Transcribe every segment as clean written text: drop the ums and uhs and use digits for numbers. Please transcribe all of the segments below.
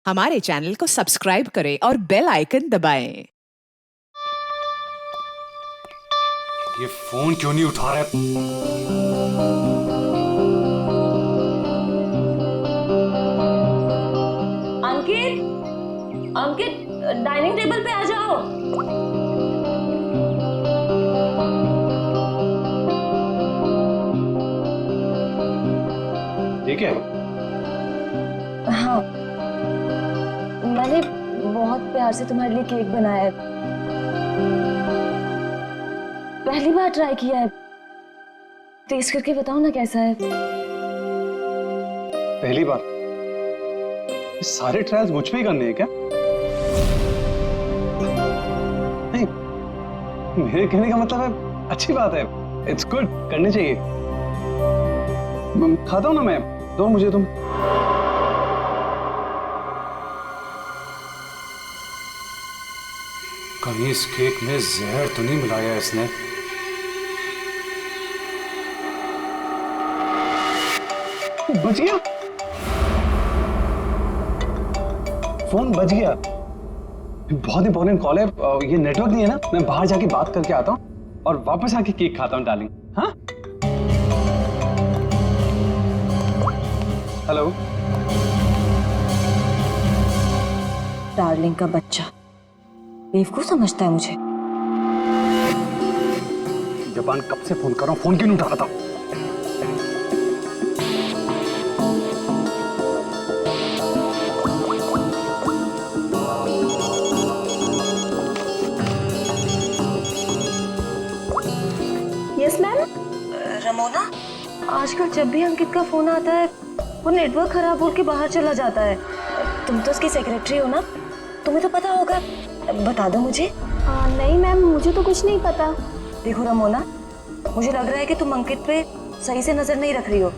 हमारे चैनल को सब्सक्राइब करें और बेल आइकन दबाएं। ये फोन क्यों नहीं उठा रहा है? अंकित, अंकित, डाइनिंग टेबल पे आ जाओ। ठीक है। हाँ, मैंने बहुत प्यार से तुम्हारे लिए केक बनाया है। पहली बार ट्राई किया है। टेस्ट करके बताओ ना कैसा है। पहली बार? ये सारे ट्रायल्स मुझ पे ही करने हैं क्या? नहीं, मेरे कहने का मतलब है अच्छी बात है, इट्स गुड, करनी चाहिए। खाता हूं ना मैं, दो मुझे तुम। कहीं इस केक में जहर तो नहीं मिलाया इसने? बच गया, फोन बच गया। बहुत इंपॉर्टेंट कॉल है, ये नेटवर्क नहीं है ना, मैं बाहर जाके बात करके आता हूँ और वापस आके केक खाता हूँ डार्लिंग। हाँ, हेलो। डार्लिंग का बच्चा बेवकूफ समझता है मुझे। जबान कब से फोन कर रहा हूँ, फोन क्यों नहीं उठा रहा था? Yes ma'am. रमोना, आजकल जब भी अंकित का फोन आता है वो नेटवर्क खराब बोल के बाहर चला जाता है। तुम तो उसकी सेक्रेटरी हो ना, तुम्हें तो पता होगा, बता दो मुझे। नहीं मैम, मुझे तो कुछ नहीं पता। देखो रमोना, मुझे लग रहा है कि तुम अंकित पे सही से नजर नहीं रख रही हो।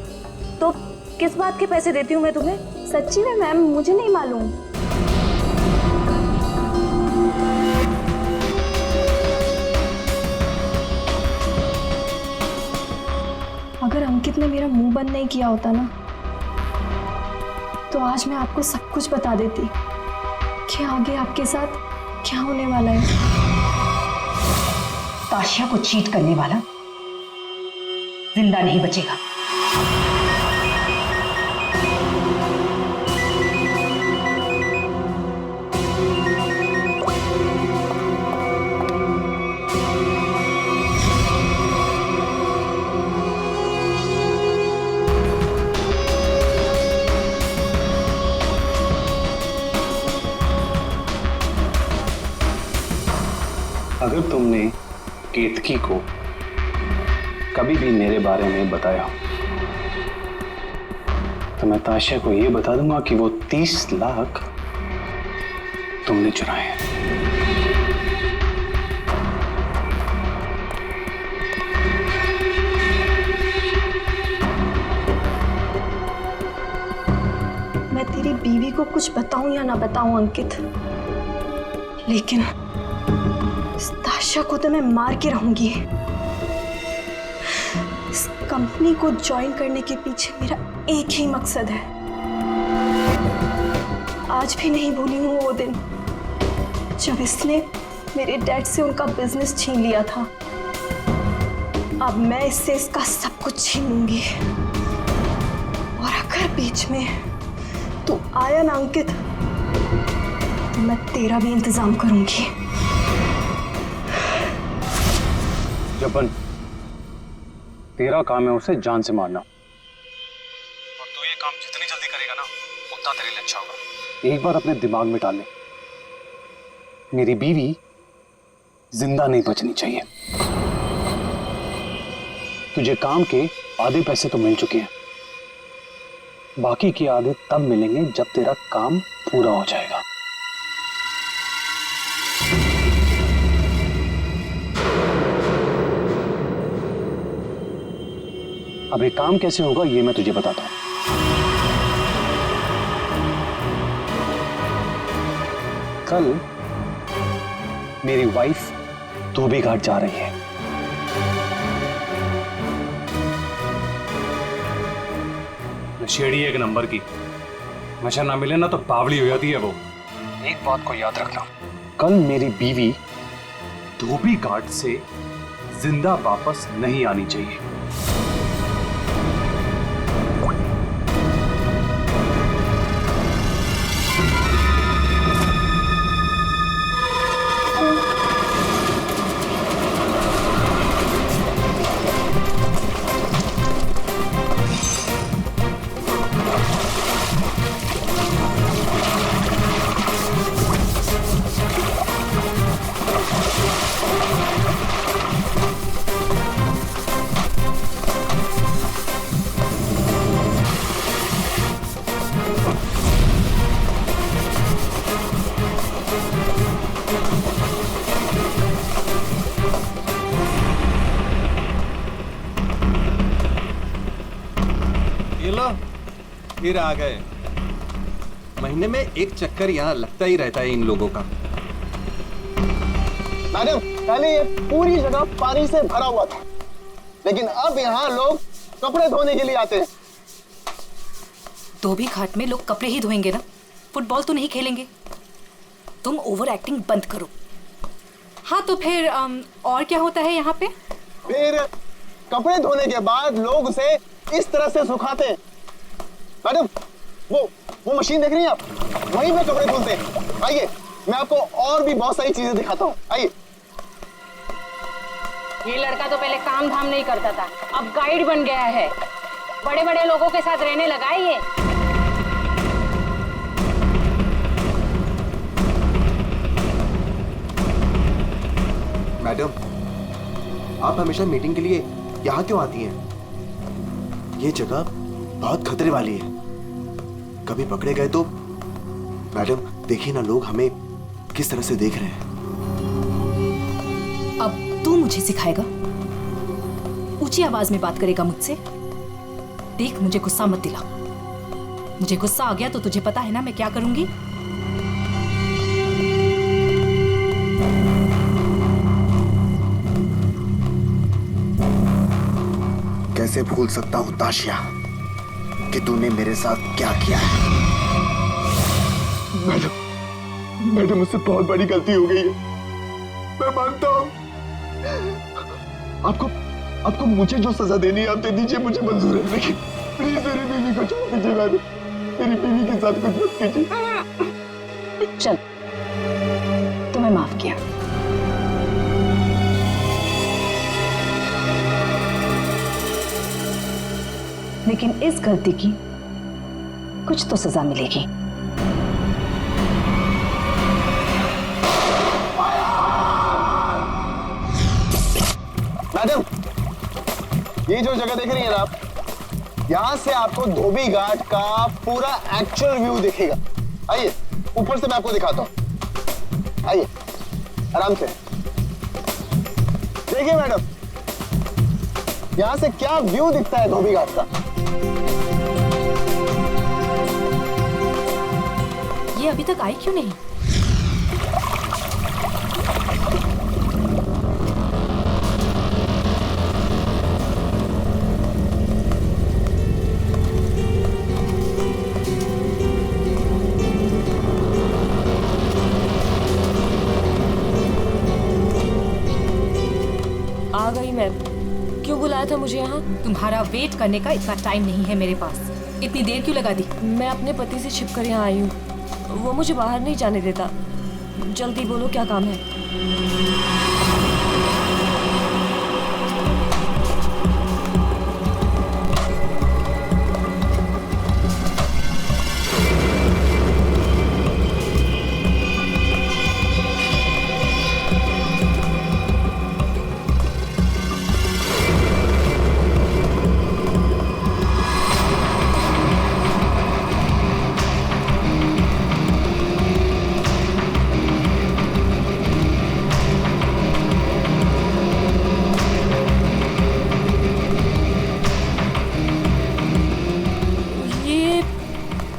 तो किस बात के पैसे देती हूँ मैं तुम्हें? सच्ची में मैम, मुझे नहीं मालूम। अगर अंकित ने मेरा मुंह बंद नहीं किया होता ना, तो आज मैं आपको सब कुछ बता देती कि आगे आपके साथ क्या होने वाला है। ताशिया को चीट करने वाला जिंदा नहीं बचेगा। अगर तुमने केतकी को कभी भी मेरे बारे में बताया तो मैं ताशिया को यह बता दूंगा कि वो 30 लाख तुमने चुराए हैं। मैं तेरी बीवी को कुछ बताऊं या ना बताऊं अंकित, लेकिन इस ताशा को तो मैं मार के रहूंगी। इस कंपनी को ज्वाइन करने के पीछे मेरा एक ही मकसद है। आज भी नहीं भूली हूं वो दिन जब इसने मेरे डैड से उनका बिजनेस छीन लिया था। अब मैं इससे इसका सब कुछ छीन लूंगी। और अगर बीच में तू आया ना अंकित, तो मैं तेरा भी इंतजाम करूंगी। जबन, तेरा काम है उसे जान से मारना, और तू ये काम जितनी जल्दी करेगा ना उतना तेरे लिए अच्छा होगा। एक बार अपने दिमाग में डाल ले, मेरी बीवी जिंदा नहीं बचनी चाहिए। तुझे काम के आधे पैसे तो मिल चुके हैं, बाकी के आधे तब मिलेंगे जब तेरा काम पूरा हो जाएगा। अब ये काम कैसे होगा ये मैं तुझे बताता हूं। कल मेरी वाइफ धोबी घाट जा रही है। नशेड़ी एक नंबर की, नशा ना मिले ना तो बावली हो जाती है वो। एक बात को याद रखना, कल मेरी बीवी धोबी घाट से जिंदा वापस नहीं आनी चाहिए। ये लो, फिर आ गए। महीने में एक चक्कर यहाँ लगता ही रहता है इन लोगों का। मैडम, पहले ये पूरी जगह पानी से भरा हुआ था, लेकिन अब यहाँ लोग कपड़े धोने के लिए आते हैं। धोबी घाट में लोग कपड़े ही धोएंगे ना, फुटबॉल तो नहीं खेलेंगे। तुम ओवर एक्टिंग बंद करो। हाँ तो फिर और क्या होता है यहाँ पे? फिर कपड़े धोने के बाद लोग उसे इस तरह से सुखाते हैं। मैडम, वो मशीन देख रही हैं आप? वहीं पे कपड़े धुलते हैं। आइए, मैं आपको और भी बहुत सारी चीजें दिखाता हूँ। आइए। ये लड़का तो पहले काम धाम नहीं करता था, अब गाइड बन गया है। बड़े बड़े लोगों के साथ रहने लगा है ये। मैडम, आप हमेशा मीटिंग के लिए यहाँ क्यों आती हैं? ये जगह बहुत खतरे वाली है, कभी पकड़े गए तो। मैडम देखिए ना, लोग हमें किस तरह से देख रहे हैं। अब तू मुझे सिखाएगा? ऊंची आवाज में बात करेगा मुझसे? देख, मुझे गुस्सा मत दिला। मुझे गुस्सा आ गया तो तुझे पता है ना मैं क्या करूंगी। कैसे भूल सकता हूँ ताशिया कि तूने मेरे साथ क्या किया है। मैडम, मुझसे बहुत बड़ी गलती हो गई है, मैं मानता हूँ। आपको मुझे जो सजा देनी है आप दे दीजिए, मुझे मंजूर है, लेकिन प्लीज मेरी बीवी को छोड़ दीजिए। मैडम, मेरी बीवी के साथ कुछ मत कीजिए। चल, तुम्हें माफ किया। लेकिन इस गलती की कुछ तो सजा मिलेगी। मैडम, ये जो जगह देख रही हैं आप, यहां से आपको धोबी घाट का पूरा एक्चुअल व्यू दिखेगा। आइए, ऊपर से मैं आपको दिखाता हूं। आइए, आराम से देखिए मैडम, यहां से क्या व्यू दिखता है धोबी घाट का। ये अभी तक आई क्यों नहीं? आ गई मैम। क्यों बुलाया था मुझे यहाँ? तुम्हारा वेट करने का इतना टाइम नहीं है मेरे पास। इतनी देर क्यों लगा दी? मैं अपने पति से छिपकर यहाँ आई हूँ, वो मुझे बाहर नहीं जाने देता। जल्दी बोलो, क्या काम है?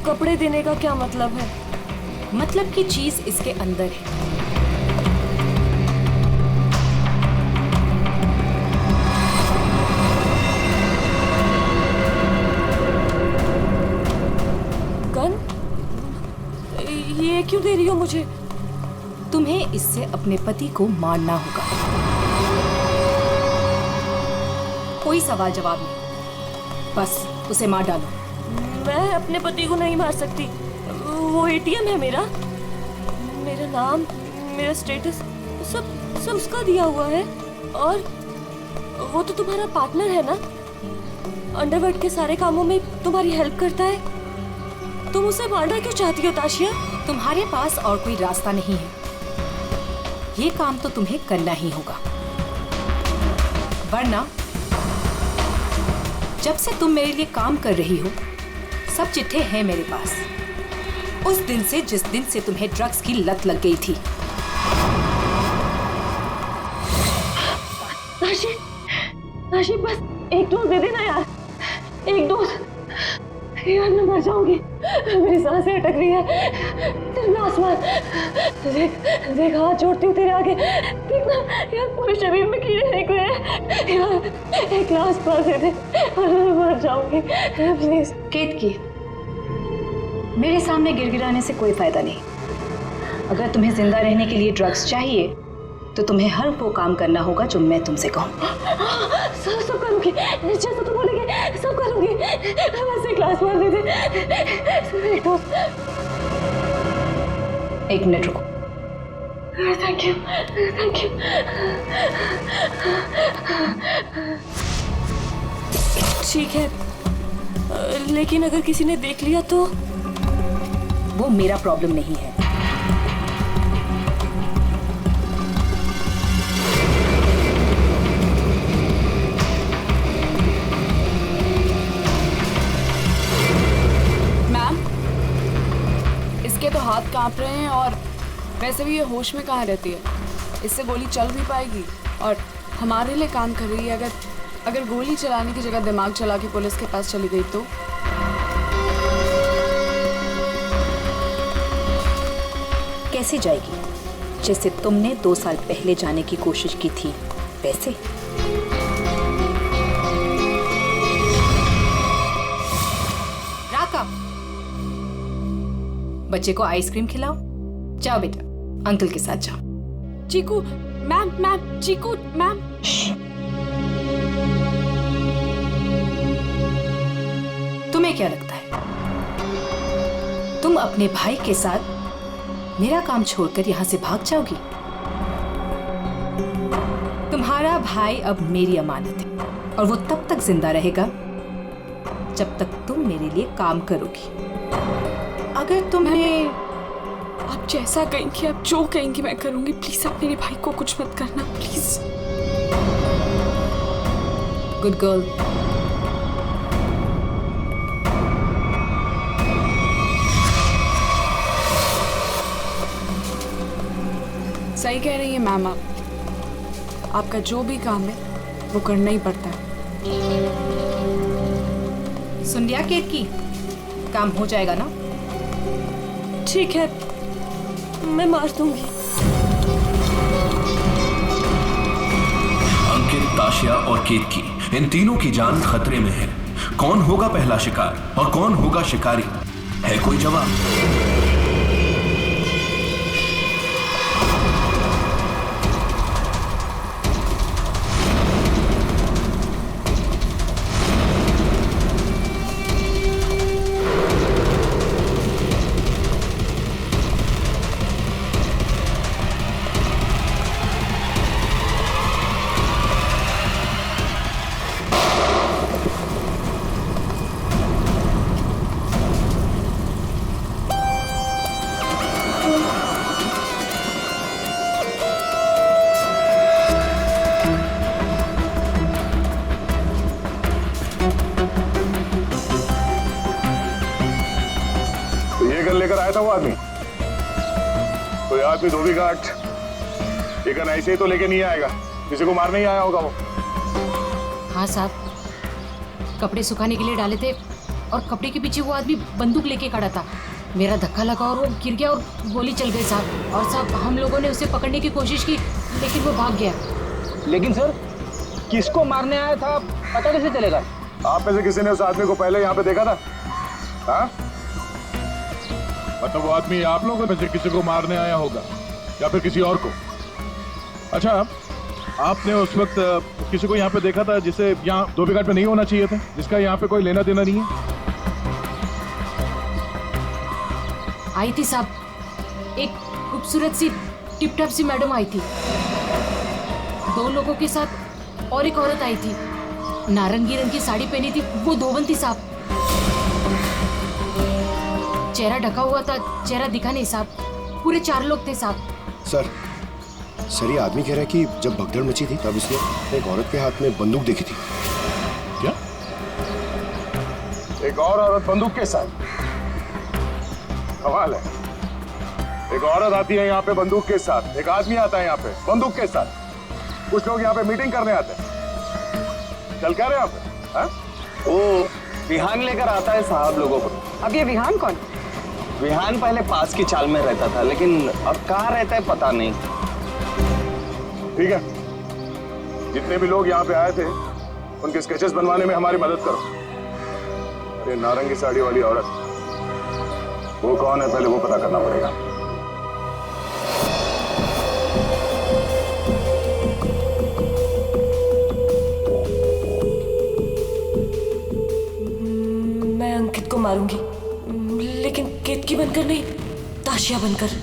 कपड़े देने का क्या मतलब है? मतलब की चीज इसके अंदर है। गन? ये क्यों दे रही हो मुझे? तुम्हें इससे अपने पति को मारना होगा। कोई सवाल जवाब नहीं, बस उसे मार डालो। मैं अपने पति को नहीं मार सकती। वो एटीएम है मेरा नाम, मेरा स्टेटस सब उसका दिया हुआ है। और वो तो तुम्हारा पार्टनर है ना, अंडरवर्ल्ड के सारे कामों में तुम्हारी हेल्प करता है। तुम उसे मारना क्यों चाहती हो ताशिया? तुम्हारे पास और कोई रास्ता नहीं है, ये काम तो तुम्हें करना ही होगा, वरना जब से तुम मेरे लिए काम कर रही हो सब चिट्ठे हैं मेरे पास, उस दिन से जिस दिन से तुम्हें ड्रग्स की लत लग गई थी। ताशी बस एक डोज दे देना यार, एक डोज। यार मैं मर जाऊंगी, मेरी सांसें अटक रही है। तेरा आसमान देख हाथ जोड़ती हूँ तेरे आगे, देखना यार पूरे शरीर में कीड़े निकले हैं। यार एक ग्लास पास दे दे और मैं मर जाऊंगी प्लीज। केतकी, मेरे सामने गिड़गिड़ाने से कोई फायदा नहीं। अगर तुम्हें जिंदा रहने के लिए ड्रग्स चाहिए तो तुम्हें हर वो काम करना होगा जो मैं तुमसे कहूँ। सब करूंगी, जैसा तुम बोलेंगे सब करूंगी। बस एक ग्लास पास दे दे, एक डोज। 1 मिनट रुको। Thank you. ठीक है, लेकिन अगर किसी ने देख लिया तो? वो मेरा प्रॉब्लम नहीं है। मैम, इसके तो हाथ कांप रहे हैं और वैसे भी ये होश में कहाँ रहती है। इससे गोली चल भी पाएगी और हमारे लिए काम कर रही है। अगर गोली चलाने की जगह दिमाग चला के पुलिस के पास चली गई तो? कैसे जाएगी? जैसे तुमने 2 साल पहले जाने की कोशिश की थी वैसे। राका, बच्चे को आइसक्रीम खिलाओ। जाओ बेटा, अंकल के साथ जाओ। चीकू मैम, चीकू मैम। तुम्हें क्या लगता है तुम अपने भाई के साथ मेरा काम छोड़कर यहां से भाग जाओगी? तुम्हारा भाई अब मेरी अमानत है और वो तब तक जिंदा रहेगा जब तक तुम मेरे लिए काम करोगी। अगर तुम्हें आप जैसा कहेंगी, आप जो कहेंगी मैं करूंगी। प्लीज आप मेरे भाई को कुछ मत करना, प्लीज। Good girl. सही कह रही है मैम आप। आपका जो भी काम है वो करना ही पड़ता है। सुन लिया केतकी, काम हो जाएगा ना? ठीक है, मैं मार दूंगी। अंकित, ताशिया और केतकी, इन तीनों की जान खतरे में है। कौन होगा पहला शिकार और कौन होगा शिकारी? है कोई जवाब? लेकर आया था वो आदमी। कोई आदमी धोबी घाट ये गन ऐसे ही तो लेके नहीं आएगा, किसी को मारने ही आया होगा वो। हाँ साहब, कपड़े सुखाने के लिए डाले थे और कपड़े के पीछे वो आदमी बंदूक लेके खड़ा था। मेरा धक्का लगा और वो गिर गया और गोली चल गई साहब। और साहब हम लोगों ने उसे पकड़ने की कोशिश की लेकिन वो भाग गया। लेकिन सर किसको मारने आया था पता कैसे चलेगा? आप में से किसी ने उस आदमी को पहले यहाँ पे देखा था? हाँ? मतलब वो आदमी आप लोगों में से किसी को मारने आया होगा या फिर किसी और को। अच्छा, आपने उस वक्त किसी को यहाँ पे देखा था जिसे यहाँ धोबी घाट पे नहीं होना चाहिए था, जिसका यहाँ पे कोई लेना देना नहीं है? आई थी साहब, एक खूबसूरत सी टिप टॉप सी मैडम आई थी, 2 लोगों के साथ और एक औरत आई थी, नारंगी रंग की साड़ी पहनी थी, वो धोबन थी साहब। चेहरा ढका हुआ था, चेहरा दिखा नहीं साहब। पूरे 4 लोग थे साहब। सर ये आदमी कह रहा है कि जब भगदड़ मची थी तब उसने एक औरत के हाथ में बंदूक देखी थी। क्या? एक और औरत बंदूक के साथ? कमाल है। एक औरत आती है यहाँ पे बंदूक के साथ, एक आदमी आता है यहाँ पे बंदूक के साथ। कुछ लोग यहाँ पे मीटिंग करने आते हैं। चल क्या रहे आप? वो विहान लेकर आता है साहब लोगों को। अब ये विहान कौन? विहान पहले पास की चाल में रहता था, लेकिन अब कहाँ रहता है पता नहीं। ठीक है, जितने भी लोग यहाँ पे आए थे उनके स्केचेस बनवाने में हमारी मदद करो। अरे नारंगी साड़ी वाली औरत, वो कौन है पहले वो पता करना पड़ेगा। मैं अंकित को मारूंगी, लेकिन केतकी बनकर नहीं, ताशिया बनकर।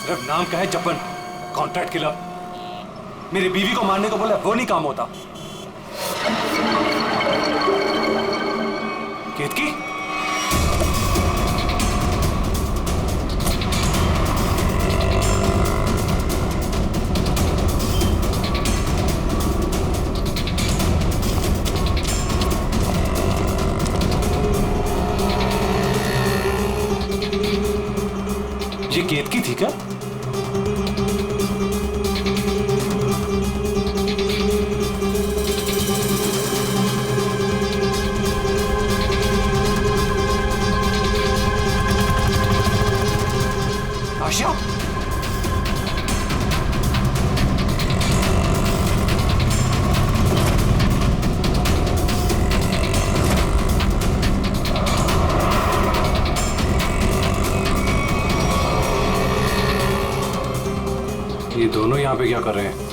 सिर्फ नाम का है जपन, कॉन्ट्रैक्ट किलर। मेरी बीवी को मारने को बोला वो नहीं काम होता। केतकी, ये केतकी थी क्या? आशिया, ये दोनों यहाँ पे क्या कर रहे हैं?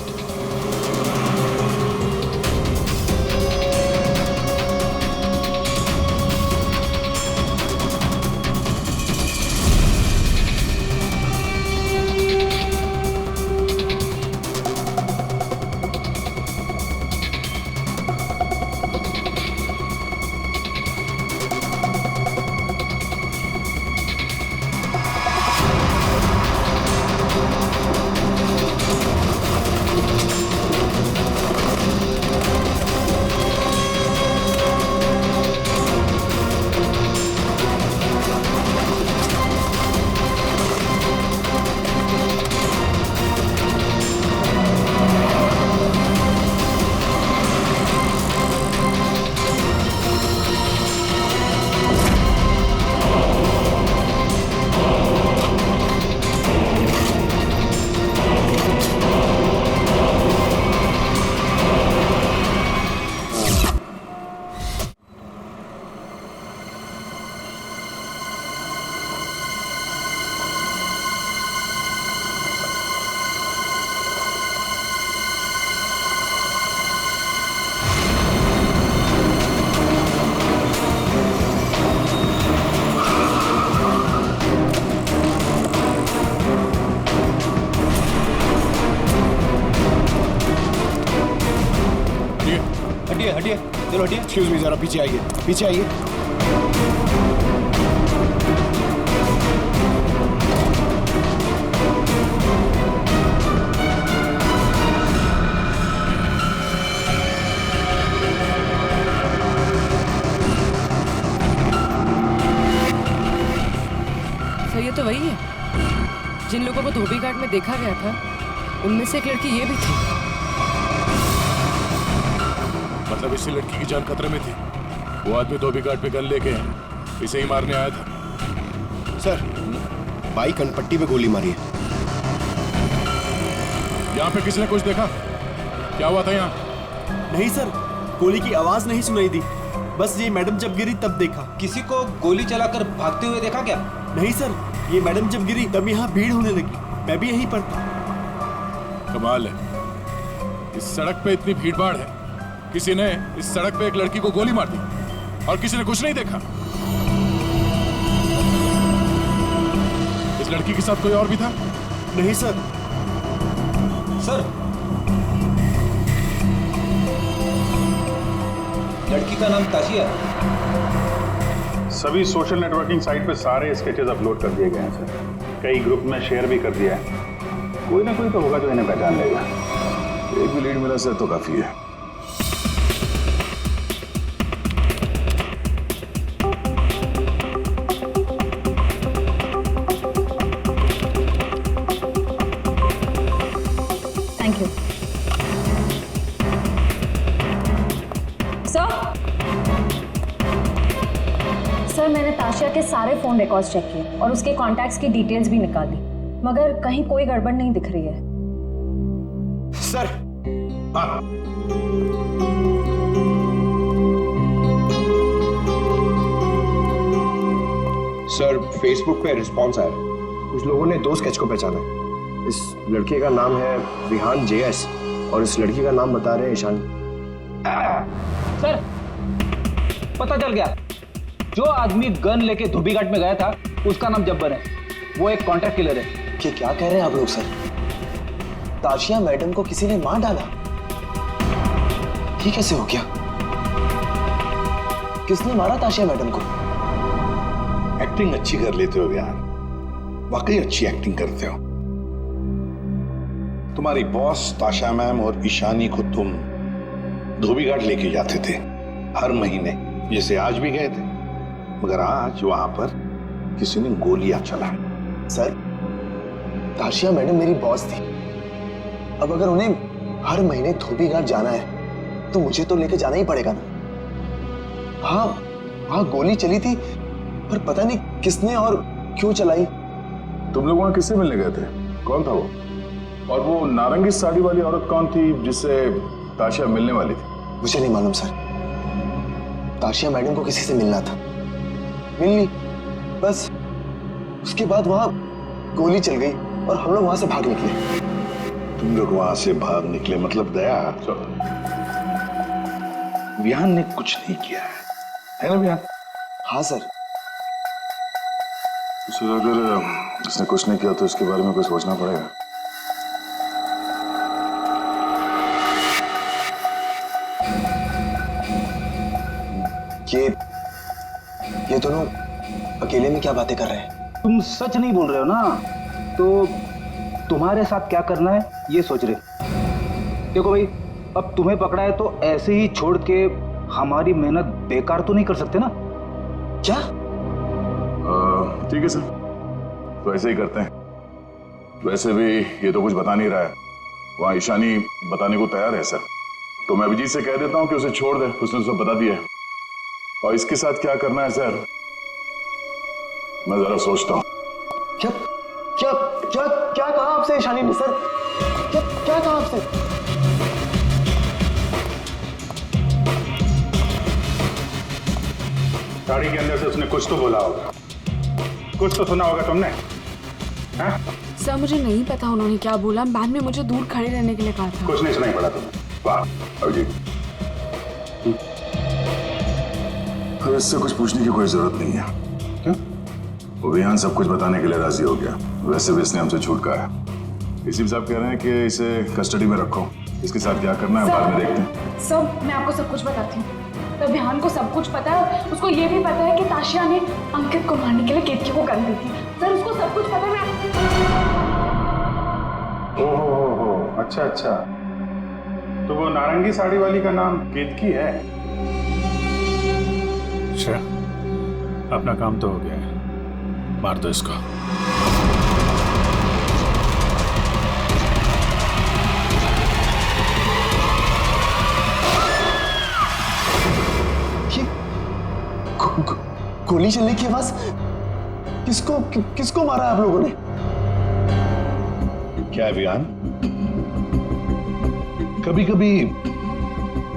हटिए, चलो हटिए। एक्सक्यूज मी, जरा पीछे आइए, पीछे आइए। सर ये तो वही है, जिन लोगों को धोबी घाट में देखा गया था उनमें से एक लड़की ये भी थी। मतलब इसी लड़की की जान खतरे में थी। वो आदमी धोबी घाट पे गन लेके इसे ही मारने आया था। सर, बाइक अनपट्टी पे गोली मारी है। यहाँ पे किसी ने कुछ देखा? क्या हुआ था यहाँ? नहीं सर, गोली की आवाज नहीं सुनाई दी, बस ये मैडम जब गिरी तब देखा। किसी को गोली चलाकर भागते हुए देखा क्या? नहीं सर, ये मैडम जब गिरी तब यहाँ भीड़ होने लगी, मैं भी यहीं पर था। कमाल है, इस सड़क पे इतनी भीड़ भाड़ है, किसी ने इस सड़क पे एक लड़की को गोली मार दी और किसी ने कुछ नहीं देखा। इस लड़की के साथ कोई और भी था? नहीं सर। सर, लड़की का नाम ताशिया। सभी सोशल नेटवर्किंग साइट पे सारे स्केचेस अपलोड कर दिए गए हैं सर। कई ग्रुप में शेयर भी कर दिया है। कोई ना कोई तो होगा जो इन्हें पहचान लेगा। एक भी लीड मिला सर तो काफी है। थैंक यू सर, मैंने ताशिया के सारे फोन रिकॉर्ड्स चेक किए और उसके कॉन्टैक्ट्स की डिटेल्स भी निकाली, मगर कहीं कोई गड़बड़ नहीं दिख रही है। सर, सर फेसबुक पे रिस्पॉन्स आया। कुछ लोगों ने 2 स्केच को पहचाना है। इस लड़के का नाम है विहान JS और इस लड़की का नाम बता रहे हैं ईशानी। सर, पता चल गया, जो आदमी गन लेके धोबी घाट में गया था उसका नाम जब्बर है। वो एक कॉन्ट्रैक्ट किलर है। क्या कह रहे हैं आप लोग सर? ताशिया मैडम को किसी ने मार डाला? ये कैसे हो गया? किसने मारा ताशिया मैडम को? एक्टिंग अच्छी कर लेते हो यार, वाकई अच्छी एक्टिंग करते हो। तुम्हारी बॉस ताशा मैम और ईशानी को तुम धोबी घाट लेके जाते थे हर महीने, जैसे आज भी गए थे, मगर आज वहां पर किसी ने गोलियां चला। सर, ताशिया मैडम मेरी बॉस थी। अब अगर उन्हें हर महीने धोबी घाट जाना है तो मुझे तो लेके जाना ही पड़ेगा ना। हाँ, वहां गोली चली थी, पर पता नहीं किसने और क्यों चलाई। तुम लोग वहां किससे मिलने गए थे? कौन था वो? और वो नारंगी साड़ी वाली औरत कौन थी जिससे ताशिया मिलने वाली थी? मुझे नहीं मालूम सर। ताशिया मैडम को किसी से मिलना था, मिल ली, बस उसके बाद वहां गोली चल गई और हम लोग वहां से भाग निकले। तुम लोग वहां से भाग निकले मतलब दया? विहान ने कुछ नहीं किया है ना विहान? हाँ सर। अगर उसने कुछ नहीं किया तो इसके बारे में कुछ सोचना पड़ेगा। ये दोनों अकेले में क्या बातें कर रहे हैं? तुम सच नहीं बोल रहे हो ना, तो तुम्हारे साथ क्या करना है ये सोच रहे। देखो भाई, अब तुम्हें पकड़ा है तो ऐसे ही छोड़ के हमारी मेहनत बेकार तो नहीं कर सकते ना। क्या? ठीक है सर, तो ऐसे ही करते हैं। वैसे भी ये तो कुछ बता नहीं रहा है, वहां ईशानी बताने को तैयार है सर, तो मैं अभिजीत से कह देता हूं कि उसे छोड़ दे, उसने सब बता दिया है। और इसके साथ क्या करना है सर, मैं जरा सोचता हूं। क्या क्या क्या क्या कहा आपसे ईशानी ने सर? क्या क्या कहा आपसे? गाड़ी के अंदर से उसने कुछ तो बोला होगा, कुछ तो सुना होगा तुमने? हाँ? सर मुझे नहीं पता उन्होंने क्या बोला, बाद में मुझे दूर खड़े रहने के लिए कहा था। कुछ नहीं सुनाई पड़ा तुम्हें? वाह अभिजीत, अब इससे कुछ पूछने की कोई जरूरत नहीं है। क्यों? वो विहान सब कुछ बताने के लिए राजी हो गया, वैसे भी इसने हमसे छूट कहा है। इसी साहब कह रहे हैं कि इसे कस्टडी में रखो, इसके साथ क्या करना है बाद में देखते हैं। सर मैं आपको सब कुछ बताती हूँ। तो विहान को सब कुछ पता है, उसको ये भी पता है कि ताशिया ने अंकित को मारने के लिए केतकी को गन दी थी। सर उसको सब कुछ पता है। ओहो, अच्छा अच्छा, तो वो नारंगी साड़ी वाली का नाम केतकी है? अच्छा, अपना काम तो हो गया है। मार दो इसको। गोली चलने की आवाज। किसको मारा आप लोगों ने? क्या विहान, कभी कभी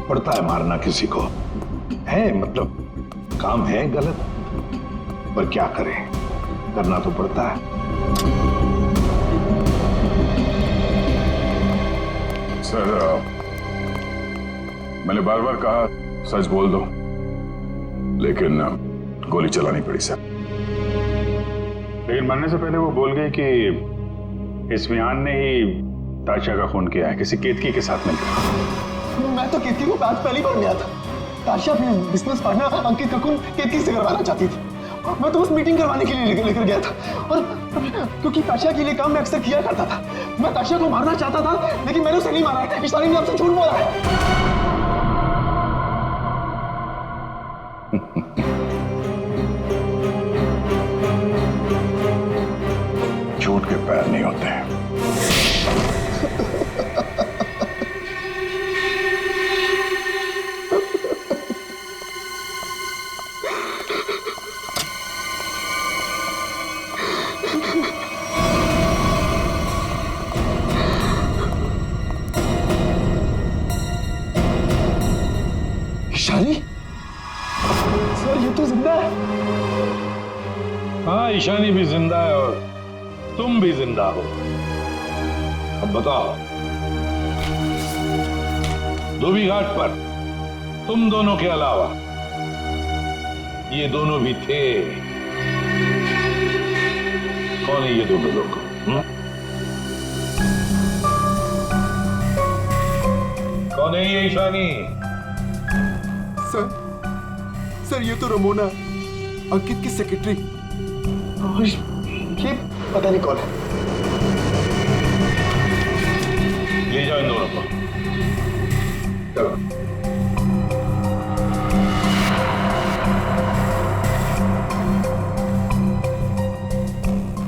पड़ता है मारना किसी को, है मतलब काम है गलत, पर क्या करें, करना तो पड़ता है। सर, मैंने बार बार कहा सच बोल दो, लेकिन गोली चलानी पड़ी सर। लेकिन मरने से पहले वो बोल गई कि इस विहान ने ही ताशा का खून किया है, किसी केतकी के साथ मिलकर। मैं तो केतकी को आज पहली बार मिला था। ताशा अपने बिजनेस पार्टनर अंकित का खून केतकी से करवाना चाहती थी। मैं तो बस मीटिंग करवाने के लिए लेकर गया था, और क्योंकि ताशा के लिए काम मैं अक्सर किया करता था। मैं ताशा को मारना चाहता था, लेकिन मैंने उसे नहीं मारा। इशानी ने आपसे झूठ बोला है। झूठ के पैर नहीं होते हैं। ईशानी, सर ये तो जिंदा है। हाँ, ईशानी भी जिंदा है और तुम भी जिंदा हो। अब बताओ, धोबी घाट पर तुम दोनों के अलावा ये दोनों भी थे। कौन है ये दोनों लोग? कौन है ये ईशानी? सर ये तो रमोना, अंकित की सेक्रेटरी। ये पता नहीं कौन है। ले जाओ इन दोनों को। चलो।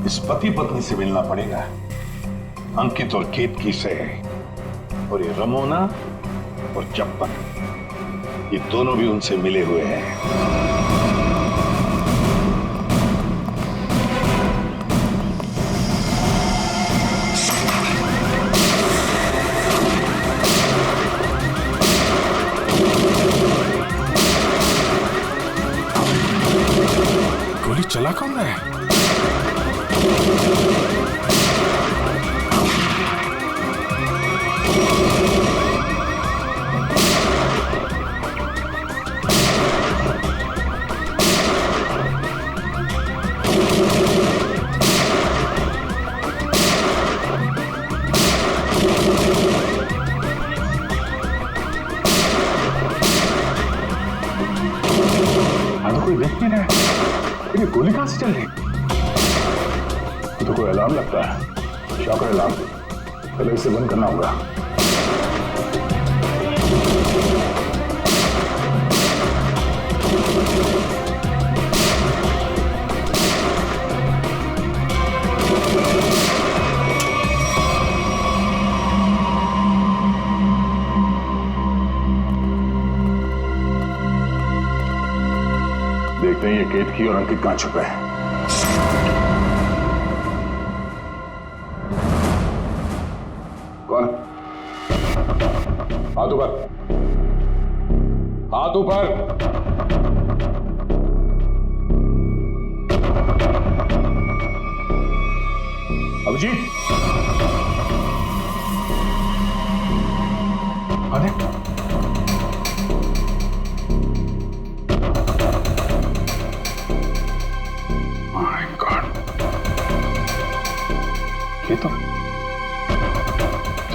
इस पति पत्नी से मिलना पड़ेगा, अंकित और केतकी से। और ये रमोना और चप्पन, ये दोनों भी उनसे मिले हुए हैं। गोली चला कौन है? कोई देख नहीं रहा है। ये गोली कहां से चल रही? तो कोई अलार्म लगता है, शॉकर अलार्म। पहले इसे बंद करना होगा। देखते हैं ये केतकी और अंकित कहां छुपे हैं। कौन? हाथ ऊपर, हाथ ऊपर। अभिजीत, अरे ये तो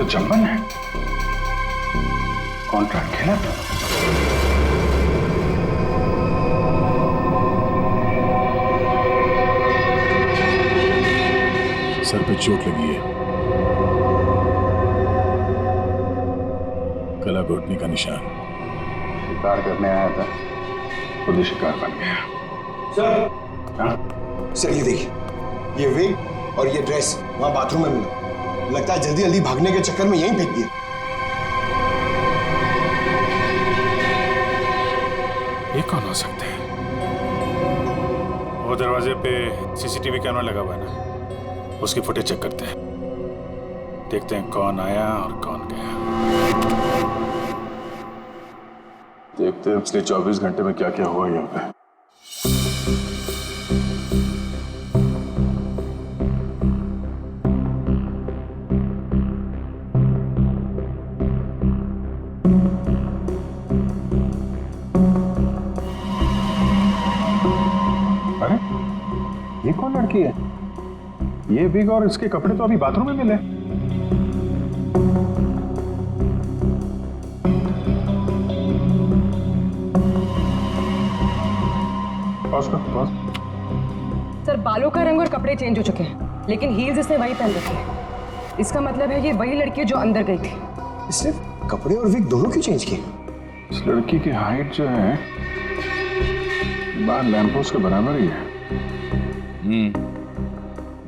चंपन है। कॉन्ट्रैक्ट खेला था। सर पे चोट लगी है, गला घोटने का निशान। शिकार करने आया था, खुद ही शिकार बन गया। सर, हाँ? सर ये देखिए, ये विग और ये ड्रेस वहां बाथरूम में मिला। लगता है जल्दी जल्दी भागने के चक्कर में यहीं फेंक दिया। ये कौन हो सकते हैं? वो दरवाजे पे सीसीटीवी कैमरा लगा हुआ है ना, उसकी फुटेज चेक करते हैं, देखते हैं कौन आया और कौन गया। देखते हैं पिछले 24 घंटे में क्या क्या हुआ यहाँ पे। अरे ये कौन लड़की है? ये विग और इसके कपड़े तो अभी बाथरूम में मिले। सर बालों का रंग और कपड़े चेंज हो चुके हैं, लेकिन हील्स इसने वही पहन रखे हैं। इसका मतलब है ये वही लड़की है जो अंदर गई थी। इसने कपड़े और विग दोनों क्यों चेंज किए? इस लड़की की हाइट जो है बाहर लैंपोस्ट के बराबर ही है।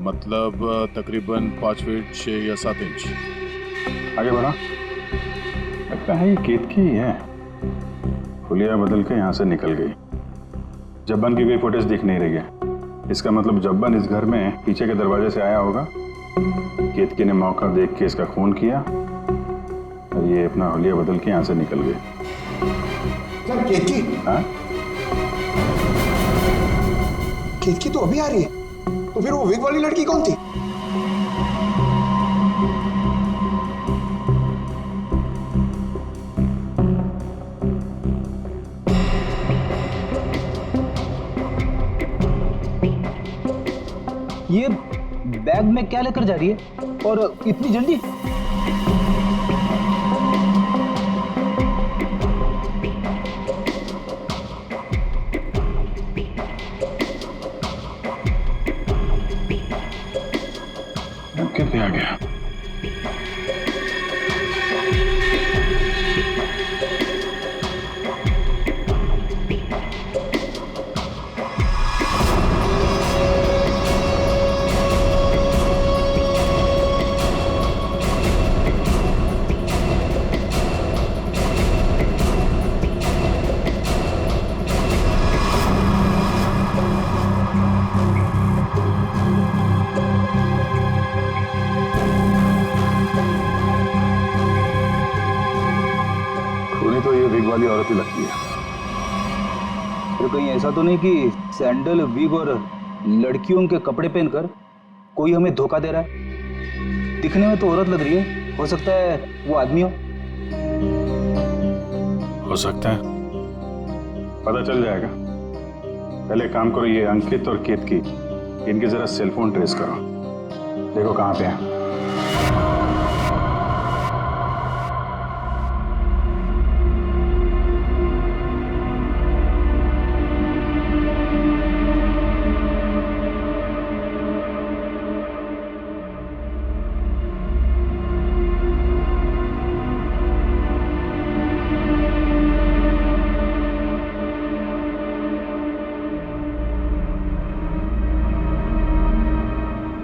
मतलब तकरीबन 5 फीट 6 या 7 इंच। आगे बढ़ा। लगता है ये केतकी ही है। हुलिया बदल के यहाँ से निकल गई। जब्बन की कोई फुटेज दिख नहीं रही है। इसका मतलब जब्बन इस घर में पीछे के दरवाजे से आया होगा। केतकी ने मौका देख के इसका खून किया और ये अपना हुलिया बदल के यहाँ से निकल गए। सर केतकी? हाँ? केतकी तो अभी आ रही है, तो फिर वो विग वाली लड़की कौन थी? ये बैग में क्या लेकर जा रही है और इतनी जल्दी? कितने आ गया? तो ये विग वाली औरत ही लगती है। तो कहीं ऐसा तो नहीं कि सैंडल, विग और लड़कियों के कपड़े पहनकर कोई हमें धोखा दे रहा है? दिखने में तो औरत लग रही है, हो सकता है वो आदमी हो सकता है, पता चल जाएगा। पहले काम करो, ये अंकित और केतकी, इनके जरा सेलफोन ट्रेस करो, देखो कहाँ पे हैं।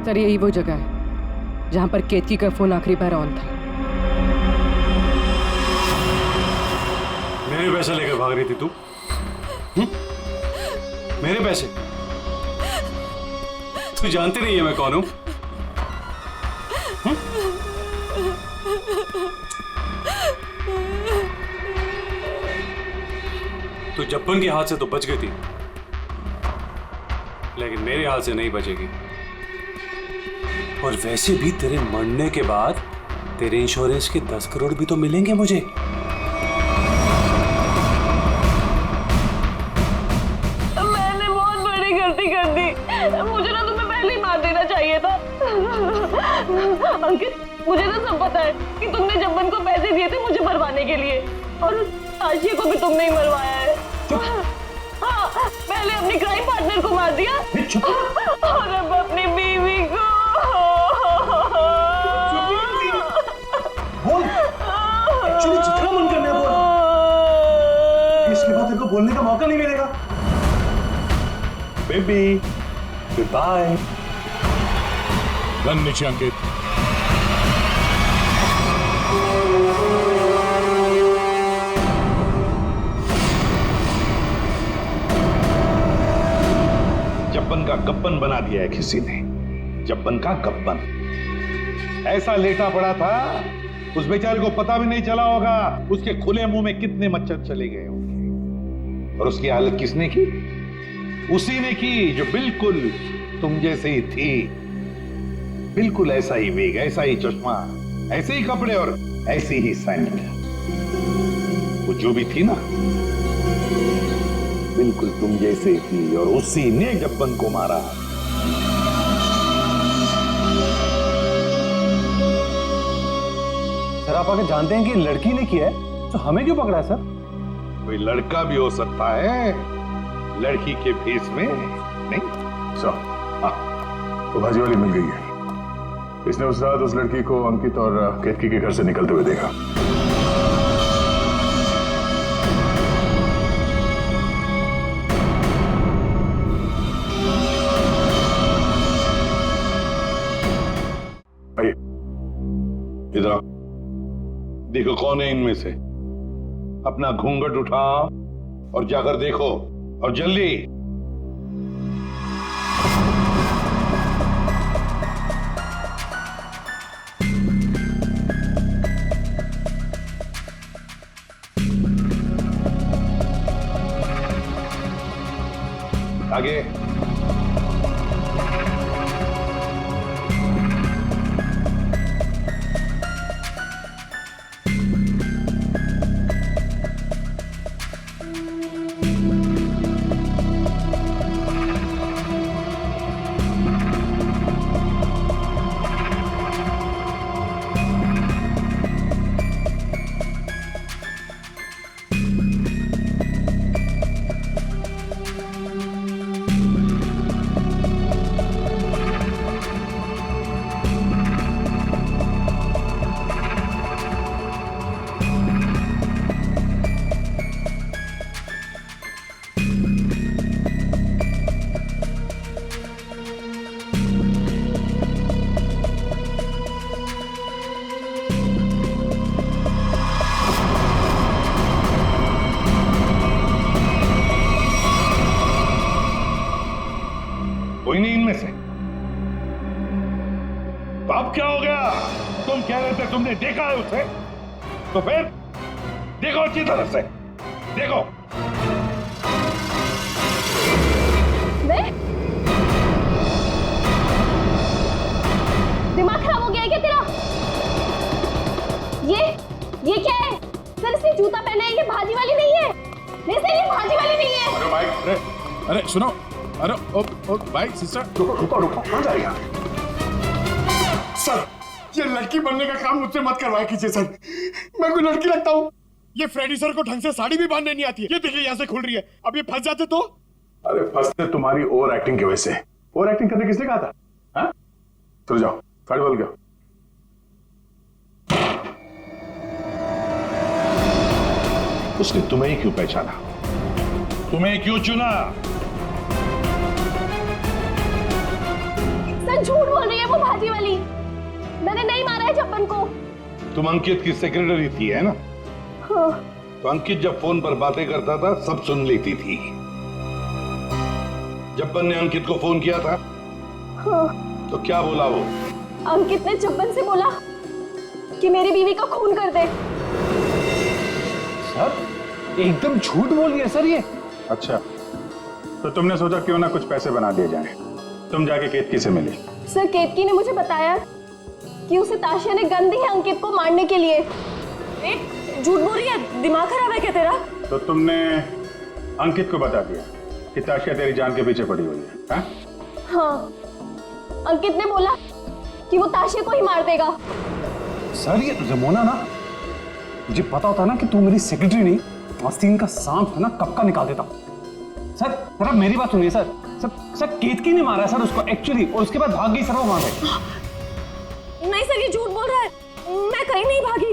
सर यही वो जगह है जहां पर केतकी का फोन आखिरी बार ऑन था। मेरे पैसे लेकर भाग रही थी तू? मेरे पैसे? तू जानती नहीं है मैं कौन हूं? तू जब्बन के हाथ से तो बच गई थी, लेकिन मेरे हाथ से नहीं बचेगी। और वैसे भी तेरे मरने के बाद तेरे इंश्योरेंस के 10 करोड़ भी तो मिलेंगे मुझे। मैंने बहुत बड़ी गलती कर दी, मुझे ना तुम्हें पहले ही मार देना चाहिए था। अंकित, मुझे ना सब पता है कि तुमने जब्बन को पैसे दिए थे मुझे मरवाने के लिए, और उस आशिया को भी तुमने ही मरवाया है। हाँ, पहले अपने क्राइम पार्टनर को मार दिया और अब अपनी बीवी को। बोल, एक्चुअली जितना मन करना है बोल, इसके बाद तेरे को बोलने का मौका नहीं मिलेगा। Baby, Goodbye. गन नीचे अंकित। जब्बन का गब्बन बना दिया है किसी ने, जब्बन का गब्बन। ऐसा लेटा पड़ा था, उस बेचारे को पता भी नहीं चला होगा उसके खुले मुंह में कितने मच्छर चले गए होंगे। और उसकी हालत किसने की? उसी ने की जो बिल्कुल तुम जैसे ही थी, बिल्कुल ऐसा ही वेग, ऐसा ही चश्मा, ऐसे ही कपड़े और ऐसी ही सैंडल। वो जो भी थी ना, बिल्कुल तुम जैसे थी और उसी ने जब्बन को मारा। सर आप आगे जानते हैं कि लड़की ने किया है, तो हमें क्यों पकड़ा है सर? कोई लड़का भी हो सकता है, लड़की के फेस में नहीं। तो भाजी वाली मिल गई है। इसने उस रात उस लड़की को अंकित और केतकी के घर से निकलते हुए देखा। आइए इधर आओ, देखो कौन है इनमें से। अपना घूंघट उठाओ और जाकर देखो, और जल्दी। आगे। कोई नहीं इनमें से। तो अब क्या हो गया? तुम कह रहे थे तुमने देखा है उसे, तो फिर देखो अच्छी तरह से देखो। मैं? दिमाग खराब हो गया है क्या तेरा? ये क्या है? सर इसने जूता पहना है, ये भाजी वाली नहीं है। नहीं सर, ये भाजी वाली नहीं है। अरे भाई, अरे सुनो, अरे ओ भाई सिस्टर, रुको, कहाँ जा रही है? सर, ये लड़की बनने का काम मुझसे मत करवाया कीजिए सर। मैं कोई लड़की लगता हूँ? ये फ्रेडी सर को ढंग से साड़ी भी बांधने नहीं आती है। ये देखिए यहाँ से खुल रही है। अब ये फंस जाते तो? अरे फंसते तुम्हारी ओवर एक्टिंग की वजह से। ओवर एक्टिंग करने किसने कहा था? हाँ? चलो जाओ, साड़ी बदल गया। उसने तुम्हें क्यों पहचाना? तुम्हें क्यों चुना? सर झूठ बोल रही है वो भाजी वाली। मैंने नहीं मारा है जब्बन को। तुम अंकित की सेक्रेटरी थी, है ना? हाँ। तो अंकित जब फोन पर बातें करता था सब सुन लेती थी। जब्बन ने अंकित को फोन किया था। हाँ। तो क्या बोला वो? अंकित ने जब्बन से बोला कि मेरी बीवी का खून कर दे। सर एकदम झूठ बोल रही है सर ये। अच्छा, तो तुमने सोचा क्यों ना कुछ पैसे बना दिए जाएं। तुम जाके केतकी से मिली। सर केतकी ने मुझे बताया कि उसे ताशिया ने गन दी है अंकित को मारने के लिए। झूठ बोल रही है, दिमाग खराब है क्या तेरा? तो तुमने अंकित को बता दिया कि ताशिया तेरी जान के पीछे पड़ी हुई है? हाँ? हाँ, अंकित ने बोला कि वो ताशिया को ही मार देगा। सर ये रमोना ना, मुझे पता होता ना कि तू मेरी सेक्रेटरी नहीं, आस्तीन का सांप है ना, कब का निकाल देता। सर जरा मेरी बात सुनिए सर। सर केतकी ने मारा है सर उसको एक्चुअली, और उसके बाद भाग गई सर वो वहां से। नहीं सर ये झूठ बोल रहा है। मैं कहीं नहीं भागी।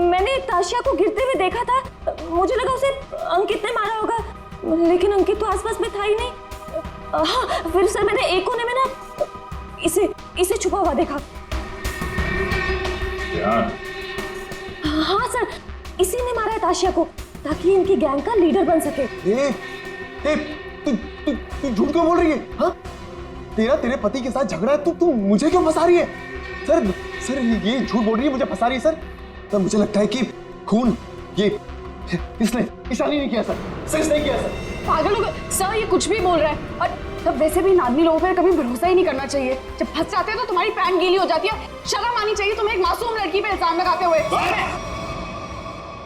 मैंने ताशिया को गिरते हुए देखा था। मुझे लगा उसे अंकित ने मारा होगा, लेकिन अंकित तो आसपास में था ही नहीं। हाँ, फिर सर मैंने एक कोने में ना इसे छुपा हुआ देखा। हाँ सर, इसी ने मारा है ताशिया को ताकि इनकी गैंग का लीडर बन सके। तू झूठ क्यों बोल रही है? हाँ? तेरे पति के साथ झगड़ा है, तू मुझे क्यों फंसा रही है? सर ये झूठ बोल रही है, मुझे फंसा रही है सर। तब मुझे लगता है कि खून ये इसने ईशानी नहीं किया सर इसने किया सर। पागल हो गए सर, ये कुछ भी बोल रहा है। और तब वैसे भी इन आदमी लोगों पर कभी भरोसा ही नहीं करना चाहिए। जब फंस जाते हैं तो तुम्हारी पैंट गीली हो जाती है। शर्म आनी चाहिए तुम्हें एक मासूम लड़की पे इल्जाम लगाते हुए।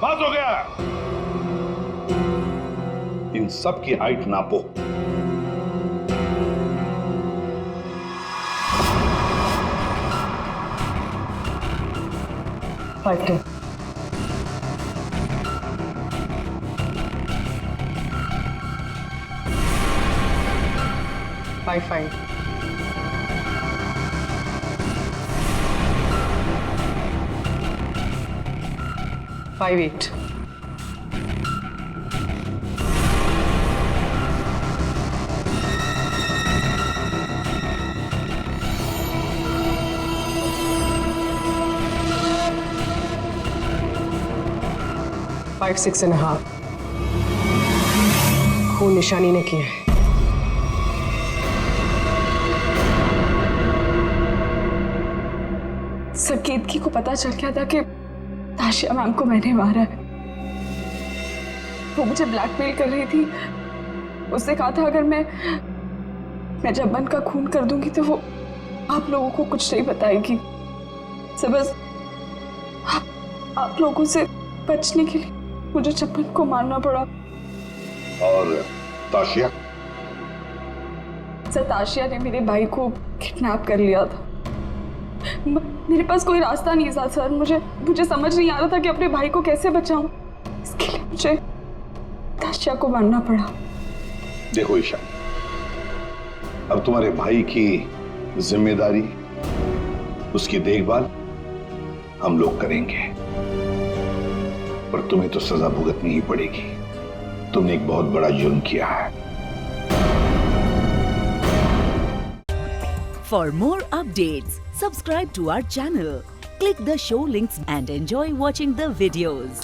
बात हो गया। इन सब की हाइट नापो। फाइव 5 8 5 6.5 खून निशानी ने किया है। सर केतकी को पता चल गया था कि ताशिया मैम को मैंने मारा है। वो मुझे ब्लैकमेल कर रही थी। उसने कहा था अगर मैं जब्बन का खून कर दूंगी तो वो आप लोगों को कुछ नहीं बताएगी। सर बस आप लोगों से बचने के लिए मुझे जब्बन को मारना पड़ा। और ताशिया? सर ताशिया ने मेरे भाई को किडनैप कर लिया था। मेरे पास कोई रास्ता नहीं था सर। मुझे समझ नहीं आ रहा था कि अपने भाई को कैसे बचाऊं। इसके लिए मुझे ताशिया को मारना पड़ा। देखो ईशा, अब तुम्हारे भाई की जिम्मेदारी, उसकी देखभाल हम लोग करेंगे, पर तुम्हें तो सजा भुगतनी ही पड़ेगी। तुमने एक बहुत बड़ा जुर्म किया है। For more updates, subscribe to our channel, click the show links and enjoy watching the videos.